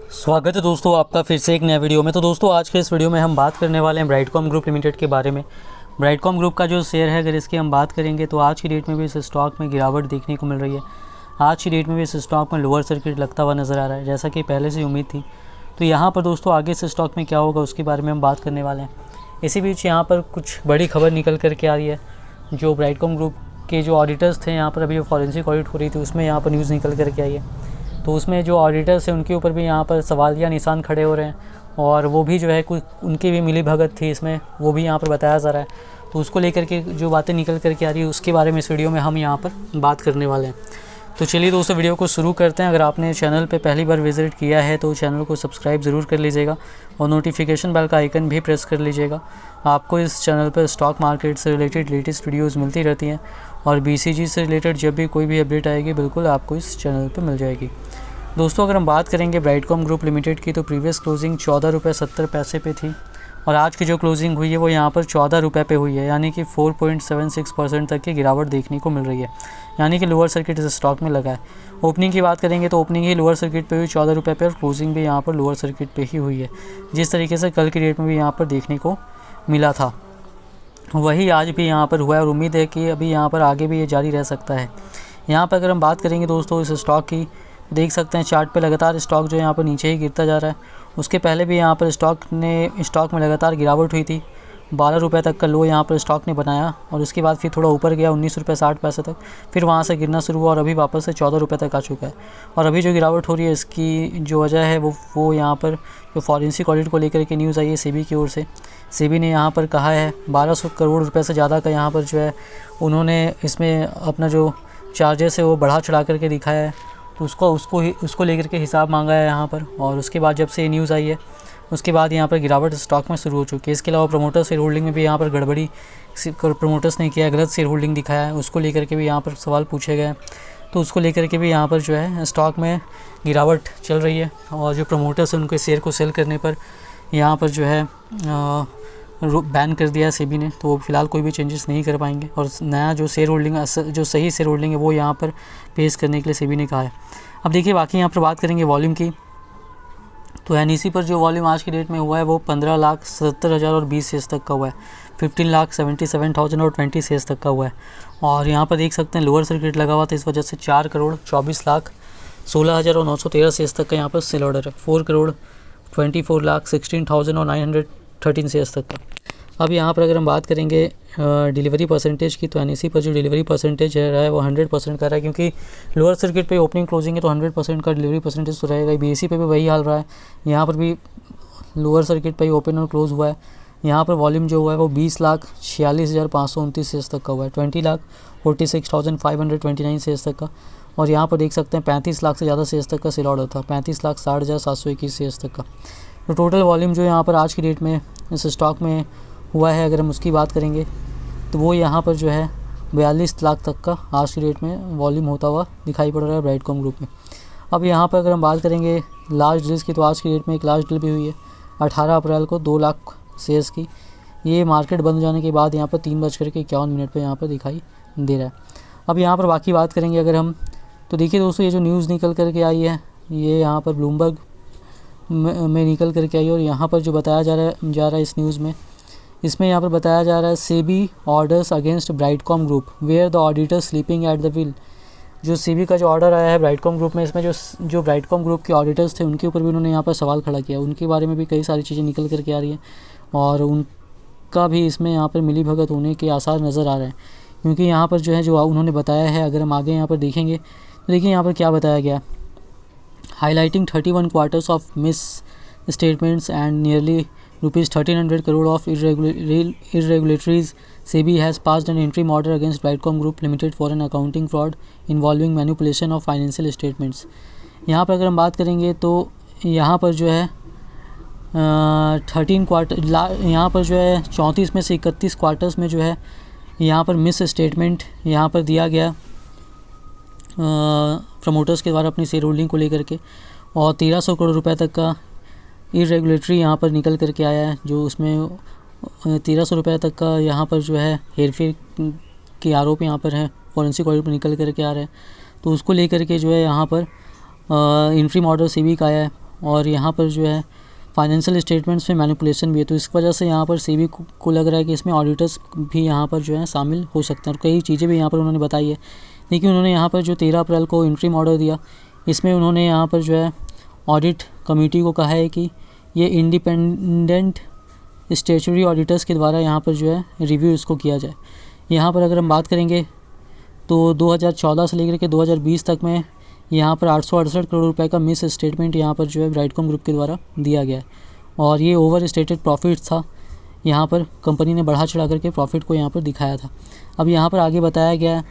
स्वागत है दोस्तों आपका फिर से एक नया वीडियो में। तो दोस्तों आज के इस वीडियो में हम बात करने वाले हैं ब्राइटकॉम ग्रुप लिमिटेड के बारे में। ब्राइटकॉम ग्रुप का जो शेयर है, अगर इसकी हम बात करेंगे तो आज की डेट में भी इस स्टॉक में गिरावट देखने को मिल रही है। आज की डेट में भी इस स्टॉक में लोअर सर्किट लगता हुआ नज़र आ रहा है, जैसा कि पहले से उम्मीद थी। तो यहाँ पर दोस्तों आगे इस स्टॉक में क्या होगा उसके बारे में हम बात करने वाले हैं। इसी बीच यहाँ पर कुछ बड़ी खबर निकल कर के आ रही है। जो ब्राइटकॉम ग्रुप के जो ऑडिटर्स थे, यहाँ पर अभी जो फॉरेंसिक ऑडिट हो रही थी उसमें यहाँ पर न्यूज़ निकल कर के आई है। तो उसमें जो ऑडिटर्स हैं उनके ऊपर भी यहाँ पर सवालिया निशान खड़े हो रहे हैं, और वो भी जो है कुछ उनकी भी मिली भगत थी इसमें, वो भी यहाँ पर बताया जा रहा है। तो उसको लेकर के जो बातें निकल कर के आ रही है उसके बारे में इस वीडियो में हम यहाँ पर बात करने वाले हैं। तो चलिए दोस्तों वीडियो को शुरू करते हैं। अगर आपने चैनल पे पहली बार विजिट किया है तो चैनल को सब्सक्राइब ज़रूर कर लीजिएगा और नोटिफिकेशन बेल का आइकन भी प्रेस कर लीजिएगा। आपको इस चैनल पर स्टॉक मार्केट से रिलेटेड लेटेस्ट वीडियोस मिलती रहती हैं, और BCG से रिलेटेड जब भी कोई भी अपडेट आएगी बिल्कुल आपको इस चैनल पर मिल जाएगी। दोस्तों अगर हम बात करेंगे ब्राइटकॉम ग्रुप लिमिटेड की, तो प्रीवियस क्लोजिंग 14 रुपये 70 पैसे पे थी, और आज की जो क्लोजिंग हुई है वो यहाँ पर 14 रुपये पे हुई है, यानी कि 4.76% तक की गिरावट देखने को मिल रही है, यानी कि लोअर सर्किट इस स्टॉक में लगा है। ओपनिंग की बात करेंगे तो ओपनिंग ही लोअर सर्किट पे हुई 14 रुपये पे, और क्लोजिंग भी यहाँ पर लोअर सर्किट पे ही हुई है, जिस तरीके से कल की डेट में भी यहाँ पर देखने को मिला था वही आज भी यहाँ पर हुआ है, और उम्मीद है कि अभी यहाँ पर आगे भी ये जारी रह सकता है। यहाँ पर अगर हम बात करेंगे दोस्तों इस स्टॉक की, देख सकते हैं चार्ट पे लगातार स्टॉक जो है यहाँ पर नीचे ही गिरता जा रहा है। उसके पहले भी यहाँ पर स्टॉक में लगातार गिरावट हुई थी। 12 रुपये तक का लो यहाँ पर स्टॉक ने बनाया, और उसके बाद फिर थोड़ा ऊपर गया 19 रुपये 60 पैसे तक, फिर वहाँ से गिरना शुरू हुआ और अभी वापस से 14 रुपये तक आ चुका है। और अभी जो गिरावट हो रही है इसकी जो वजह है वो यहाँ पर जो फॉरेंसिक ऑडिट को लेकर के न्यूज़ आई है सेबी की ओर से। सेबी ने यहाँ पर कहा है 1200 करोड़ रुपये से ज़्यादा का यहाँ पर जो है उन्होंने इसमें अपना जो चार्जेस है वो बढ़ा चढ़ा करके दिखाया है। तो उसको लेकर के हिसाब मांगा है यहाँ पर, और उसके बाद जब से ये न्यूज़ आई है उसके बाद यहाँ पर गिरावट स्टॉक में शुरू हो चुकी है। इसके अलावा प्रमोटर शेयर होल्डिंग में भी यहाँ पर गड़बड़ी प्रमोटर्स ने किया, गलत शेयर होल्डिंग दिखाया है, उसको लेकर के भी यहाँ पर सवाल पूछे गए। तो उसको लेकर के भी यहाँ पर जो है स्टॉक में गिरावट चल रही है, और जो प्रमोटर्स हैं उनके शेयर को सेल करने पर यहाँ पर जो है बैन कर दिया सेबी ने। तो फिलहाल कोई भी चेंजेस नहीं कर पाएंगे, और नया जो शेयर होल्डिंग जो सही शेयर होल्डिंग है वो यहाँ पर पेश करने के लिए सेबी ने कहा है। अब देखिए बाकी यहाँ पर बात करेंगे वॉल्यूम की, तो NSE पर जो वॉल्यूम आज की डेट में हुआ है वो 15,70,000 और 20 शेयर्स तक का हुआ है। 15,77,000 और 20 शेयर्स तक का हुआ है। और यहाँ पर देख सकते हैं लोअर सर्किट लगा हुआ था, इस वजह से 4,24,16,000 और 913 शेयर्स तक का यहाँ पर सेल ऑर्डर है। 4,24,16,000 और 913 शेयर्स तक का। अब यहाँ पर अगर हम बात करेंगे डिलीवरी परसेंटेज की, तो NSE पर जो डिलीवरी परसेंटेज है वो 100% का रहा है, क्योंकि लोअर सर्किट पे ओपनिंग क्लोजिंग है तो 100% का डिलीवरी परसेंटेज तो रहेगा। BSE पे भी वही हाल रहा है, यहाँ पर भी लोअर सर्किट पे ही ओपन और क्लोज हुआ है। यहाँ पर वॉल्यूम जो हुआ है वो 20,46,529 शेयर्स तक का हुआ है, 20,46,529 शेयर्स तक का। और यहाँ पर देख सकते हैं 35 लाख से ज़्यादा शेयर्स तक का सेल ऑर्डर था, 35,60,721 शेयर्स तक का। तो टोटल वॉल्यूम जो यहाँ पर आज की डेट में इस स्टॉक में हुआ है, अगर हम उसकी बात करेंगे तो वो यहाँ पर जो है 42 लाख तक का आज की डेट में वॉल्यूम होता हुआ दिखाई पड़ रहा है ब्राइटकॉम ग्रुप में। अब यहाँ पर अगर हम बात करेंगे लार्ज डील्स की, तो आज की डेट में एक लार्ज डील भी हुई है 18 अप्रैल को 2 लाख शेयर्स की। ये मार्केट बंद हो जाने के बाद यहाँ पर 3:51 पर यहाँ पर दिखाई दे रहा है। अब यहाँ पर बाकी बात करेंगे अगर हम, तो देखिए दोस्तों ये जो न्यूज़ निकल कर के आई है ये यहाँ पर ब्लूमबर्ग में निकल कर के आई, और यहाँ पर जो बताया जा रहा है इस न्यूज़ में, इसमें यहाँ पर बताया जा रहा है SEBI orders against Brightcom group where the auditor sleeping at the wheel. जो सेबी का जो ऑर्डर आया है ब्राइटकॉम ग्रुप में, इसमें जो ब्राइटकॉम ग्रुप के ऑडिटर्स थे उनके ऊपर भी उन्होंने यहाँ पर सवाल खड़ा किया। उनके बारे में भी कई सारी चीज़ें निकल कर के आ रही हैं, और उनका भी इसमें यहाँ पर मिली भगत होने के आसार नज़र आ रहे हैं, क्योंकि यहाँ पर जो है जो उन्होंने बताया है, अगर हम आगे यहाँ पर देखेंगे तो देखिए यहाँ पर क्या बताया गया। Highlighting 31 quarters of miss statements and nearly ₹1,300 crore of irregularities, SEBI has passed an interim order against Brightcom Group Limited for an accounting fraud involving manipulation of financial statements। यहाँ पर अगर हम बात करेंगे तो यहाँ पर जो है 13 क्वार्टर, यहाँ पर जो है 34 में से 31 क्वार्टर्स में जो है यहाँ पर मिस स्टेटमेंट यहाँ पर दिया गया प्रमोटर्स के द्वारा अपनी शेयर होल्डिंग को लेकर के, और 1300 करोड़ रुपए तक का इरेगुलेटरी यहाँ पर निकल करके आया है, जो उसमें 1300 रुपये तक का यहाँ पर जो है हेरफेर के आरोप यहाँ पर है, फॉरेंसिक ऑडिट पर निकल करके आ रहे हैं। तो उसको लेकर के जो है यहाँ पर इंट्रीम ऑर्डर सेबी का आया है, और यहाँ पर जो है फाइनेंशियल स्टेटमेंट्स में मैनिपुलेशन भी है। तो इस वजह से यहाँ पर सेबी को लग रहा है कि इसमें ऑडिटर्स भी यहाँ पर जो है शामिल हो सकते हैं, और कई चीज़ें भी यहाँ पर उन्होंने बताई है। लेकिन उन्होंने यहाँ पर जो 13 अप्रैल को इंटरिम ऑर्डर दिया, इसमें उन्होंने यहाँ पर जो है ऑडिट कमेटी को कहा है कि ये इंडिपेंडेंट स्टैट्यूटरी ऑडिटर्स के द्वारा यहाँ पर जो है रिव्यू इसको किया जाए। यहाँ पर अगर हम बात करेंगे तो 2014 से लेकर के 2020 तक में यहाँ पर 868 करोड़ रुपए का मिस स्टेटमेंट यहाँ पर जो है ब्राइटकॉम ग्रुप के द्वारा दिया गया है, और ये ओवर स्टेटेड प्रॉफिट था। यहाँ पर कंपनी ने बढ़ा चढ़ा करके प्रॉफिट को यहाँ पर दिखाया था। अब यहाँ पर आगे बताया गया है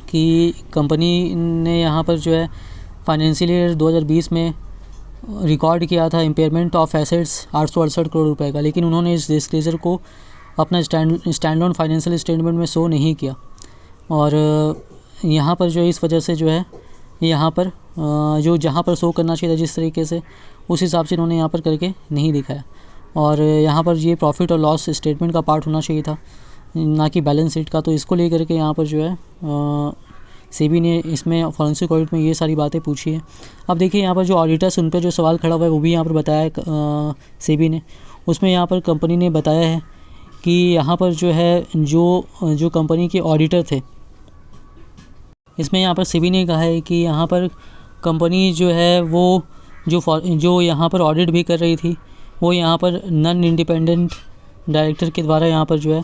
कि कंपनी ने यहाँ पर जो है फाइनेंशियल ईयर 2020 में रिकॉर्ड किया था इम्पेयरमेंट ऑफ एसेट्स 868 करोड़ रुपए का, लेकिन उन्होंने इस डिस्क्लोजर को अपना स्टैंड ऑन फाइनेंशियल स्टेटमेंट में शो नहीं किया। और यहाँ पर जो है इस वजह से जो है यहाँ पर जो जहाँ पर शो करना चाहिए था जिस तरीके से, उस हिसाब से इन्होंने यहाँ पर करके नहीं दिखाया। और यहाँ पर ये प्रॉफिट और लॉस स्टेटमेंट का पार्ट होना चाहिए था, ना कि बैलेंस शीट का। तो इसको लेकर के यहाँ पर जो है सेबी ने इसमें फॉरेंसिक ऑडिट में ये सारी बातें पूछी है। अब देखिए यहाँ पर जो ऑडिटर्स उन पर जो सवाल खड़ा हुआ है वो भी यहाँ पर बताया है सेबी ने। उसमें यहाँ पर कंपनी ने बताया है कि यहाँ पर जो है जो कंपनी के ऑडिटर थे, इसमें यहाँ पर सेबी ने कहा है कि यहाँ पर कंपनी जो है वो जो यहाँ पर ऑडिट भी कर रही थी, वो यहाँ पर नॉन इंडिपेंडेंट डायरेक्टर के द्वारा यहाँ पर जो है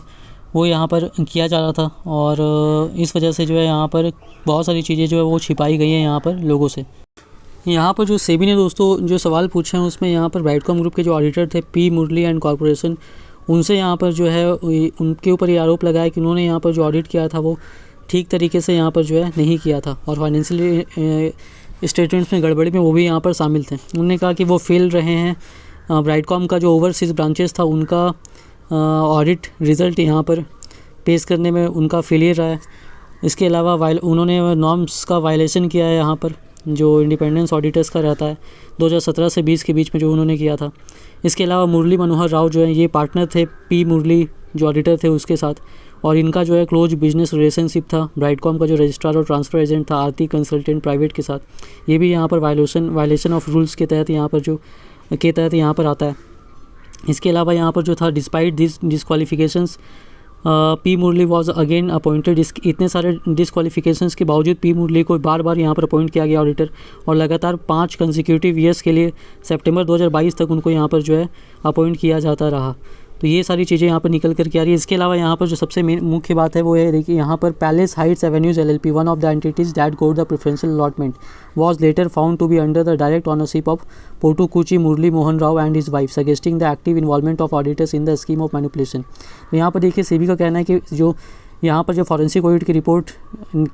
वो यहाँ पर किया जा रहा था, और इस वजह से जो है यहाँ पर बहुत सारी चीज़ें जो है वो छिपाई गई हैं यहाँ पर लोगों से। यहाँ पर जो सेबी ने दोस्तों जो सवाल पूछे हैं उसमें यहाँ पर ब्राइटकॉम ग्रुप के जो ऑडिटर थे पी मुरली एंड कॉर्पोरेशन, उनसे यहाँ पर जो है उनके ऊपर ये आरोप लगाया कि उन्होंने यहाँ पर जो ऑडिट किया था वो ठीक तरीके से यहाँ पर जो है नहीं किया था, और फाइनेंशियल स्टेटमेंट्स में गड़बड़ी में वो भी यहाँ पर शामिल थे। उन्होंने कहा कि वो फेल रहे हैं, ब्राइटकॉम का जो ओवरसीज़ ब्रांचेस था उनका ऑडिट रिज़ल्ट यहाँ पर पेश करने में उनका फेलियर रहा है। इसके अलावा उन्होंने नॉर्म्स का वायलेशन किया है यहाँ पर, जो इंडिपेंडेंस ऑडिटर्स का रहता है 2017 से 20 के बीच में जो उन्होंने किया था। इसके अलावा मुरली मनोहर राव जो है ये पार्टनर थे पी मुरली जो ऑडिटर थे उसके साथ, और इनका जो है क्लोज बिजनेस रिलेशनशिप था ब्राइटकॉम का जो रजिस्ट्रार और ट्रांसफ़र एजेंट था आरती कंसल्टेंट प्राइवेट के साथ। ये भी यहाँ पर वायलेशन ऑफ रूल्स के तहत यहाँ पर आता है। इसके अलावा यहाँ पर जो था despite this disqualifications P Murali was again appointed. इतने सारे डिस्क्वालिफिकेशंस के बावजूद पी मुरली को बार बार यहाँ पर अपॉइंट किया गया ऑडिटर, और लगातार 5 कंसेक्यूटिव ईयर्स के लिए सितंबर 2022 तक उनको यहाँ पर जो है अपॉइंट किया जाता रहा। तो ये सारी चीज़ें यहाँ पर निकल करके आ रही है। इसके अलावा यहाँ पर जो सबसे मुख्य बात है वो है, देखिए यहाँ पर palace Heights avenues LLP, one of the entities that goat the preferential allotment, was later found to be under the direct ownership of Potukuchi Murli Mohan Rao and his wife, suggesting the active involvement of auditors in the scheme of manipulation। तो यहाँ पर देखिए सेबी का कहना है कि जो यहाँ पर जो फॉरेंसिक ऑडिट की रिपोर्ट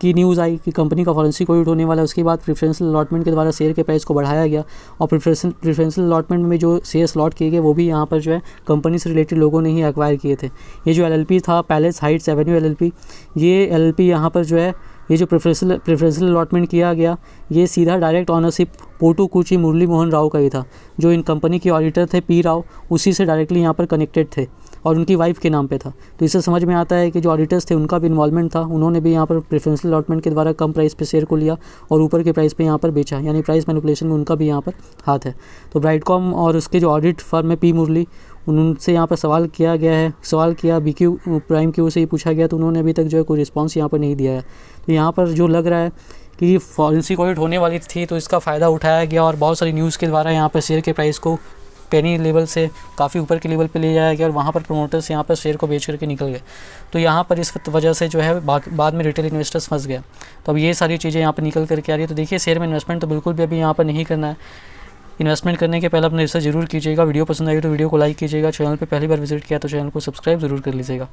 की न्यूज़ आई कि कंपनी का फॉरेंसिक ऑडिट होने वाला है, उसके बाद प्रेफरेंशियल अलॉटमेंट के द्वारा शेयर के प्राइस को बढ़ाया गया, और प्रेफरेंशियल अलॉटमेंट में जो शेयर्स अलॉट किए गए वो भी यहाँ पर जो है कंपनी से रिलेटेड लोगों ने ही एक्वायर किए थे। ये जो LLP था पैलेस हाइट्स एवेन्यू LLP, ये LLP यहाँ पर जो है ये जो प्रेफरेंशियल अलॉटमेंट किया गया ये सीधा डायरेक्ट ऑनरशिप पोटुकुची मुरली मोहन राव का ही था, जो इन कंपनी के ऑडिटर थे पी राव, उसी से डायरेक्टली यहाँ पर कनेक्टेड थे और उनकी वाइफ के नाम पे था। तो इससे समझ में आता है कि जो ऑडिटर्स थे उनका भी इन्वॉल्वमेंट था, उन्होंने भी यहाँ पर प्रेफरेंशियल अलॉटमेंट के द्वारा कम प्राइस पे शेयर को लिया और ऊपर के प्राइस पे यहाँ पर बेचा, यानी प्राइस मैनिपुलेशन में उनका भी यहाँ पर हाथ है। तो ब्राइटकॉम और उसके जो ऑडिट फर्म है पी मुरली, उनसे यहाँ पर सवाल किया BQ प्राइम क्यू से ही पूछा गया, तो उन्होंने अभी तक जो है कोई रिस्पॉन्स यहाँ पर नहीं दिया है। तो यहाँ पर जो लग रहा है कि फॉरेंसिक ऑडिट होने वाली थी तो इसका फ़ायदा उठाया गया और बहुत सारी न्यूज़ के द्वारा यहाँ पर शेयर के प्राइस को पेनी लेवल से काफ़ी ऊपर के लेवल पे ले जाया गया और वहाँ पर प्रमोटर्स यहाँ पर शेयर को बेच करके निकल गए। तो यहाँ पर इस वजह से जो है बाद में रिटेल इन्वेस्टर्स फंस गए। तो अब ये सारी चीज़ें यहाँ पर निकल करके आ रही है। तो देखिए शेयर में इन्वेस्टमेंट तो बिल्कुल भी अभी यहाँ पर नहीं करना है। इन्वेस्टमेंट करने के पहले अपना रिसर्च जरूर कीजिएगा। वीडियो पसंद आई तो वीडियो को लाइक कीजिएगा। चैनल पे पहली बार विजिट किया तो चैनल को सब्सक्राइब जरूर कर लीजिएगा।